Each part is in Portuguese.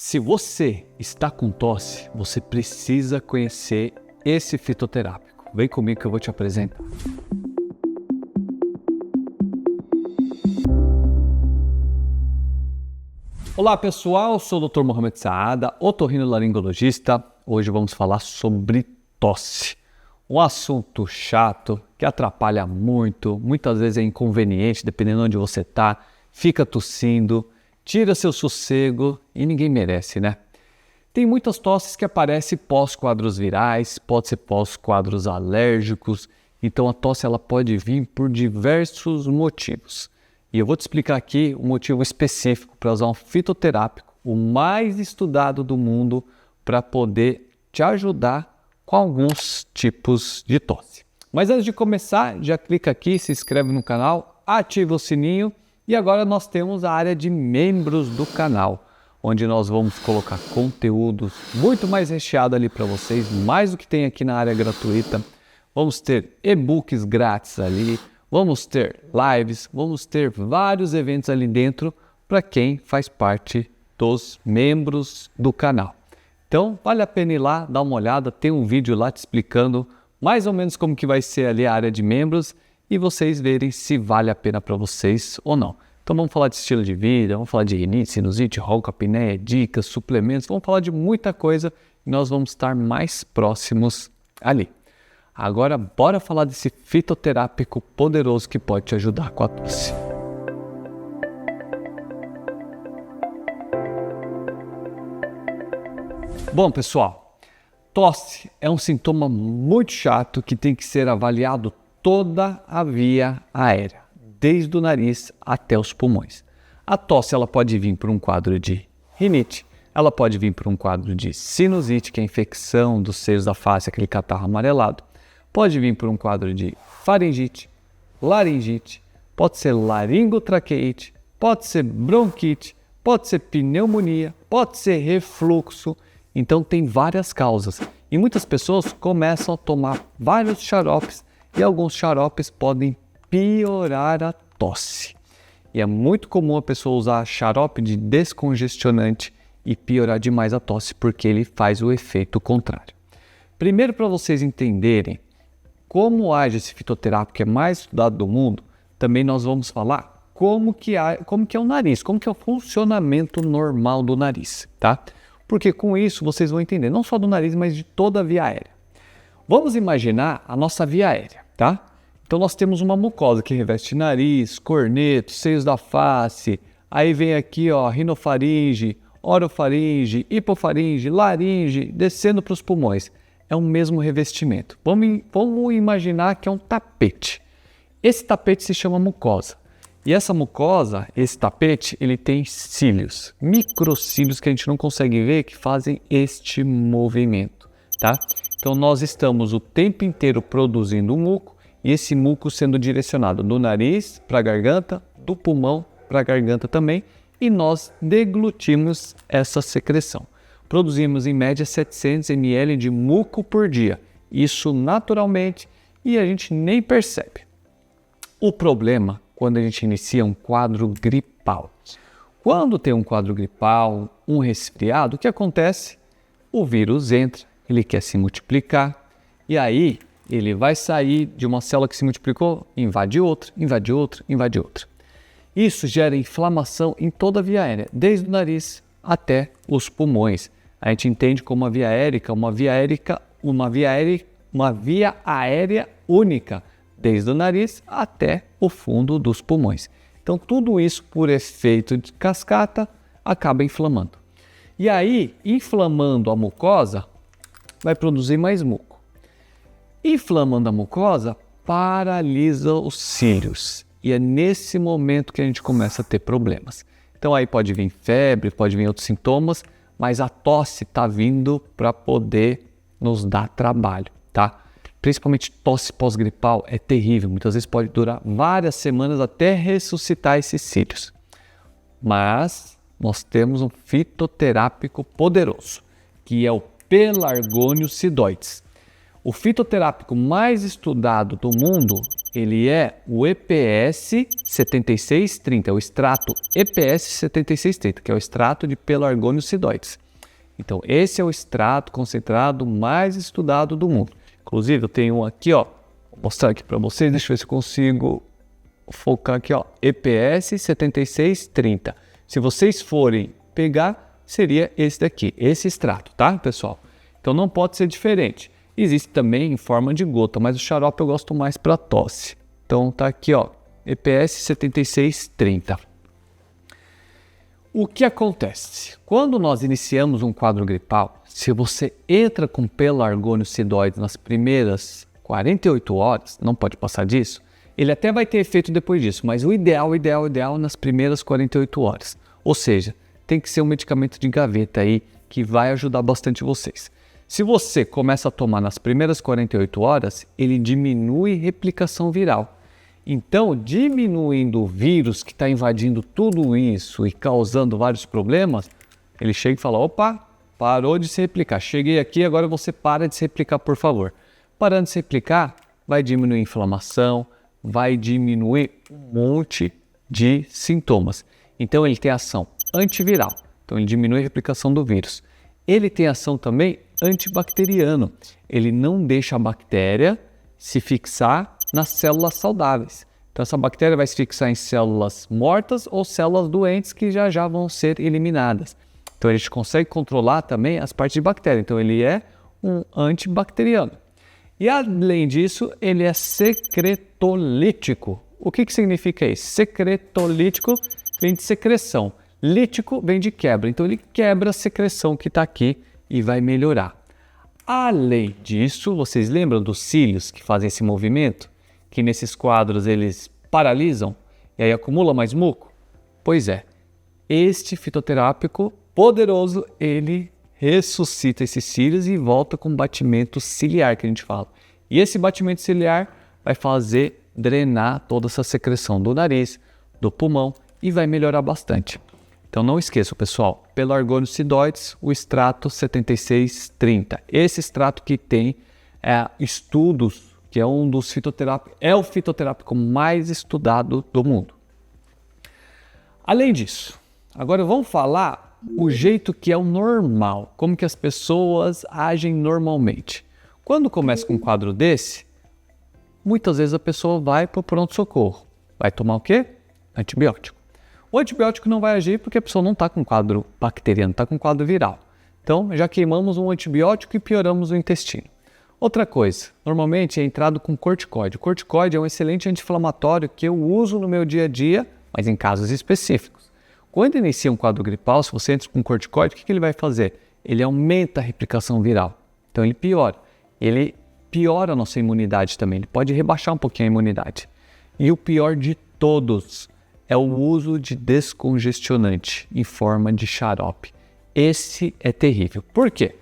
Se você está com tosse, você precisa conhecer esse fitoterápico. Vem comigo que eu vou te apresentar. Olá pessoal, sou o Dr. Mohamed Saada, otorrinolaringologista. Hoje vamos falar sobre tosse. Um assunto chato que atrapalha muito, muitas vezes é inconveniente, dependendo de onde você está, fica tossindo, tira seu sossego e ninguém merece, né? Tem muitas tosses que aparecem pós-quadros virais, pode ser pós-quadros alérgicos, então a tosse ela pode vir por diversos motivos. E eu vou te explicar aqui um motivo específico para usar um fitoterápico, o mais estudado do mundo, para poder te ajudar com alguns tipos de tosse. Mas antes de começar, já clica aqui, se inscreve no canal, ativa o sininho e agora nós temos a área de membros do canal, onde nós vamos colocar conteúdos muito mais recheado ali para vocês, mais do que tem aqui na área gratuita. Vamos ter e-books grátis ali, vamos ter lives, vamos ter vários eventos ali dentro para quem faz parte dos membros do canal. Então, vale a pena ir lá, dar uma olhada, tem um vídeo lá te explicando mais ou menos como que vai ser ali a área de membros e vocês verem se vale a pena para vocês ou não. Então, vamos falar de estilo de vida, vamos falar de rinite, sinusite, ronco, apneia, dicas, suplementos, vamos falar de muita coisa e nós vamos estar mais próximos ali. Agora, bora falar desse fitoterápico poderoso que pode te ajudar com a tosse. Bom, pessoal, tosse é um sintoma muito chato que tem que ser avaliado toda a via aérea, desde o nariz até os pulmões. A tosse ela pode vir por um quadro de rinite, ela pode vir por um quadro de sinusite, que é a infecção dos seios da face, aquele catarro amarelado. Pode vir por um quadro de faringite, laringite, pode ser laringotraqueite, pode ser bronquite, pode ser pneumonia, pode ser refluxo. Então tem várias causas e muitas pessoas começam a tomar vários xaropes e alguns xaropes podem piorar a tosse. E é muito comum a pessoa usar xarope de descongestionante e piorar demais a tosse porque ele faz o efeito contrário. Primeiro, para vocês entenderem como age esse fitoterápico que é mais estudado do mundo, também nós vamos falar como que é o nariz, como que é o funcionamento normal do nariz, tá? Porque com isso vocês vão entender não só do nariz, mas de toda a via aérea. Vamos imaginar a nossa via aérea, tá? Então nós temos uma mucosa que reveste nariz, corneto, seios da face, aí vem aqui ó, rinofaringe, orofaringe, hipofaringe, laringe, descendo para os pulmões. É o mesmo revestimento. Vamos imaginar que é um tapete. Esse tapete se chama mucosa. E essa mucosa, esse tapete, ele tem cílios, microcílios que a gente não consegue ver que fazem este movimento, tá? Então nós estamos o tempo inteiro produzindo muco e esse muco sendo direcionado do nariz para a garganta, do pulmão para a garganta também e nós deglutimos essa secreção. Produzimos em média 700 ml de muco por dia, isso naturalmente e a gente nem percebe. O problema quando a gente inicia um quadro gripal. Quando tem um quadro gripal, um resfriado, o que acontece? O vírus entra, ele quer se multiplicar e aí ele vai sair de uma célula que se multiplicou, invade outra, invade outra, invade outra. Isso gera inflamação em toda a via aérea, desde o nariz até os pulmões. A gente entende como uma via aérea única, desde o nariz até o fundo dos pulmões. Então tudo isso por efeito de cascata acaba inflamando. E aí, inflamando a mucosa, vai produzir mais muco. Inflamando a mucosa, paralisa os cílios. E é nesse momento que a gente começa a ter problemas. Então aí pode vir febre, pode vir outros sintomas, mas a tosse está vindo para poder nos dar trabalho, tá? Principalmente tosse pós-gripal é terrível, muitas vezes pode durar várias semanas até ressuscitar esses cílios. Mas nós temos um fitoterápico poderoso, que é o Pelargonium sidoides. O fitoterápico mais estudado do mundo Ele é o EPS 7630, o extrato EPS 7630, que é o extrato de pelargônios sidóides. Então, esse é o extrato concentrado mais estudado do mundo. Inclusive, eu tenho um aqui, ó, vou mostrar aqui para vocês, deixa eu ver se eu consigo focar aqui, ó, EPS 7630. Se vocês forem pegar, seria esse daqui, esse extrato, tá, pessoal? Então, não pode ser diferente. Existe também em forma de gota, mas o xarope eu gosto mais para tosse. Então, tá aqui, ó, EPS 7630. O que acontece? Quando nós iniciamos um quadro gripal, se você entra com pelargônios sidóides nas primeiras 48 horas, não pode passar disso, ele até vai ter efeito depois disso, mas o ideal nas primeiras 48 horas. Ou seja, tem que ser um medicamento de gaveta aí que vai ajudar bastante vocês. Se você começa a tomar nas primeiras 48 horas, ele diminui replicação viral. Então, diminuindo o vírus que está invadindo tudo isso e causando vários problemas, ele chega e fala, opa, parou de se replicar. Cheguei aqui, agora você para de se replicar, por favor. Parando de se replicar, vai diminuir a inflamação, vai diminuir um monte de sintomas. Então, ele tem ação antiviral. Então, ele diminui a replicação do vírus. Ele tem ação também antibacteriana. Ele não deixa a bactéria se fixar nas células saudáveis. Então, essa bactéria vai se fixar em células mortas ou células doentes que já vão ser eliminadas. Então, a gente consegue controlar também as partes de bactéria. Então, ele é um antibacteriano. E, além disso, ele é secretolítico. O que significa isso? Secretolítico vem de secreção. Lítico vem de quebra. Então, ele quebra a secreção que está aqui e vai melhorar. Além disso, vocês lembram dos cílios que fazem esse movimento? Que nesses quadros eles paralisam e aí acumula mais muco? Pois é, este fitoterápico poderoso, ele ressuscita esses cílios e volta com batimento ciliar, que a gente fala. E esse batimento ciliar vai fazer drenar toda essa secreção do nariz, do pulmão e vai melhorar bastante. Então não esqueçam, pessoal, pelargônios sidóides, o extrato 7630. Esse extrato que tem estudos, que é um dos fitoterápicos, é o fitoterápico mais estudado do mundo. Além disso, agora vamos falar o jeito que é o normal, como que as pessoas agem normalmente. Quando começa com um quadro desse, muitas vezes a pessoa vai para o pronto-socorro. Vai tomar o quê? Antibiótico. O antibiótico não vai agir porque a pessoa não está com quadro bacteriano, está com quadro viral. Então, já queimamos um antibiótico e pioramos o intestino. Outra coisa, normalmente é entrado com corticoide. O corticoide é um excelente anti-inflamatório que eu uso no meu dia a dia, mas em casos específicos. Quando inicia um quadro gripal, se você entra com corticoide, o que ele vai fazer? Ele aumenta a replicação viral. Então, ele piora. Ele piora a nossa imunidade também. Ele pode rebaixar um pouquinho a imunidade. E o pior de todos é o uso de descongestionante em forma de xarope. Esse é terrível. Por quê?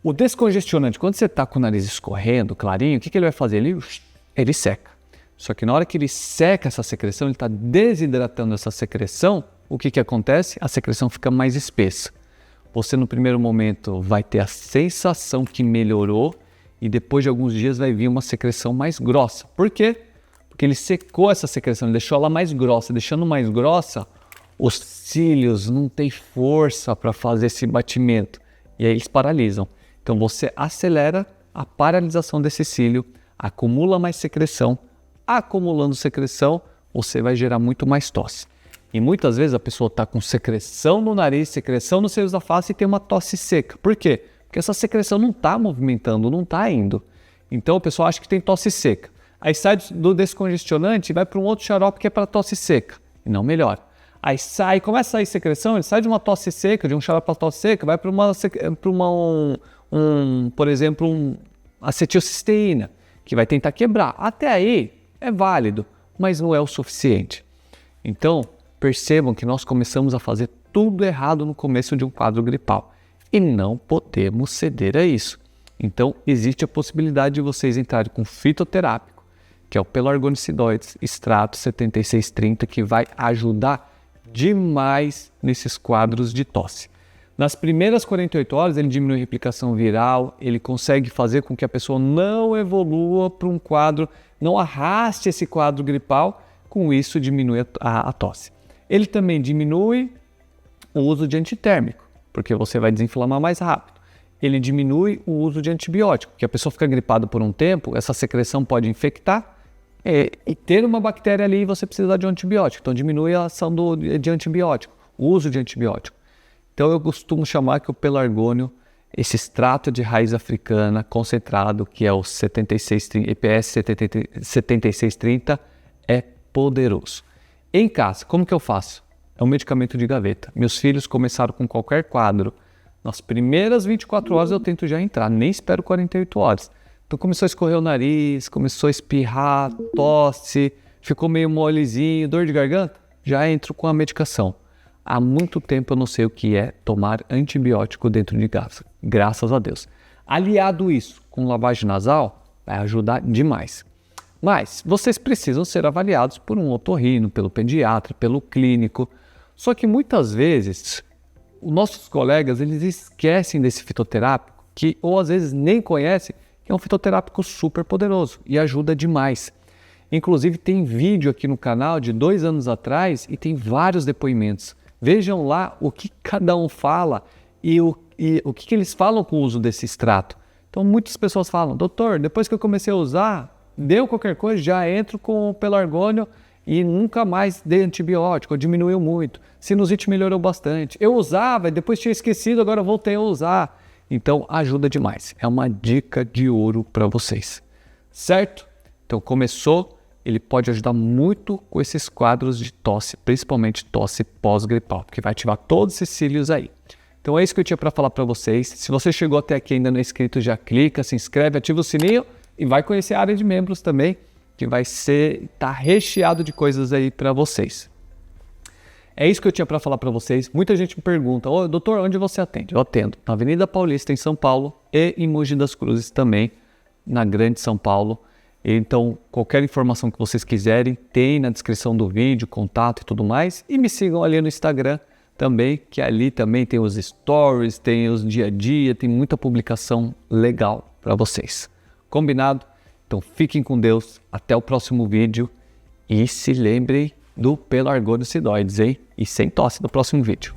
O descongestionante, quando você está com o nariz escorrendo, clarinho, o que ele vai fazer? Ele seca. Só que na hora que ele seca essa secreção, ele está desidratando essa secreção, o que acontece? A secreção fica mais espessa. Você no primeiro momento vai ter a sensação que melhorou e depois de alguns dias vai vir uma secreção mais grossa. Por quê? Porque ele secou essa secreção, ele deixou ela mais grossa. Deixando mais grossa, os cílios não têm força para fazer esse batimento e aí eles paralisam. Então você acelera a paralisação desse cílio, acumula mais secreção. Acumulando secreção, você vai gerar muito mais tosse. E muitas vezes a pessoa está com secreção no nariz, secreção nos seios da face e tem uma tosse seca. Por quê? Porque essa secreção não está movimentando, não está indo. Então o pessoal acha que tem tosse seca. Aí sai do descongestionante e vai para um outro xarope que é para tosse seca. E não melhora. Aí começa a sair secreção, ele sai de uma tosse seca, de um xarope para tosse seca, vai para por exemplo, acetilcisteína, que vai tentar quebrar. Até aí é válido, mas não é o suficiente. Então, percebam que nós começamos a fazer tudo errado no começo de um quadro gripal e não podemos ceder a isso. Então, existe a possibilidade de vocês entrarem com fitoterápico, que é o pelargônios sidóides, extrato 7630, que vai ajudar demais nesses quadros de tosse. Nas primeiras 48 horas, ele diminui a replicação viral, ele consegue fazer com que a pessoa não evolua para um quadro, não arraste esse quadro gripal, com isso diminui a tosse. Ele também diminui o uso de antitérmico, porque você vai desinflamar mais rápido. Ele diminui o uso de antibiótico, que a pessoa fica gripada por um tempo, essa secreção pode infectar e ter uma bactéria ali e você precisa de um antibiótico. Então diminui a ação de antibiótico, o uso de antibiótico. Então eu costumo chamar que o pelargônio, esse extrato de raiz africana concentrado, que é o EPS 7630, é poderoso. Em casa, como que eu faço? É um medicamento de gaveta. Meus filhos começaram com qualquer quadro. Nas primeiras 24 horas eu tento já entrar, nem espero 48 horas. Então começou a escorrer o nariz, começou a espirrar, tosse, ficou meio molezinho, dor de garganta, já entro com a medicação. Há muito tempo eu não sei o que é tomar antibiótico dentro de casa, graças a Deus. Aliado isso com lavagem nasal, vai ajudar demais. Mas vocês precisam ser avaliados por um otorrino, pelo pediatra, pelo clínico. Só que muitas vezes os nossos colegas eles esquecem desse fitoterápico, que ou às vezes nem conhecem, que é um fitoterápico super poderoso e ajuda demais. Inclusive tem vídeo aqui no canal de 2 anos atrás e tem vários depoimentos. Vejam lá o que cada um fala e o que eles falam com o uso desse extrato. Então muitas pessoas falam, doutor, depois que eu comecei a usar, deu qualquer coisa, já entro com o pelargônio e nunca mais dei antibiótico, diminuiu muito. Sinusite melhorou bastante. Eu usava e depois tinha esquecido, agora voltei a usar. Então ajuda demais. É uma dica de ouro para vocês. Certo? Então começou. Ele pode ajudar muito com esses quadros de tosse, principalmente tosse pós-gripal, porque vai ativar todos esses cílios aí. Então é isso que eu tinha para falar para vocês. Se você chegou até aqui e ainda não é inscrito, já clica, se inscreve, ativa o sininho e vai conhecer a área de membros também, que vai tá recheado de coisas aí para vocês. É isso que eu tinha para falar para vocês. Muita gente me pergunta, ô doutor, onde você atende? Eu atendo na Avenida Paulista, em São Paulo, e em Mogi das Cruzes também, na Grande São Paulo. Então, qualquer informação que vocês quiserem, tem na descrição do vídeo, contato e tudo mais. E me sigam ali no Instagram também, que ali também tem os stories, tem os dia a dia, tem muita publicação legal para vocês. Combinado? Então, fiquem com Deus. Até o próximo vídeo. E se lembrem do pelargônio sidoides, hein? E sem tosse no próximo vídeo.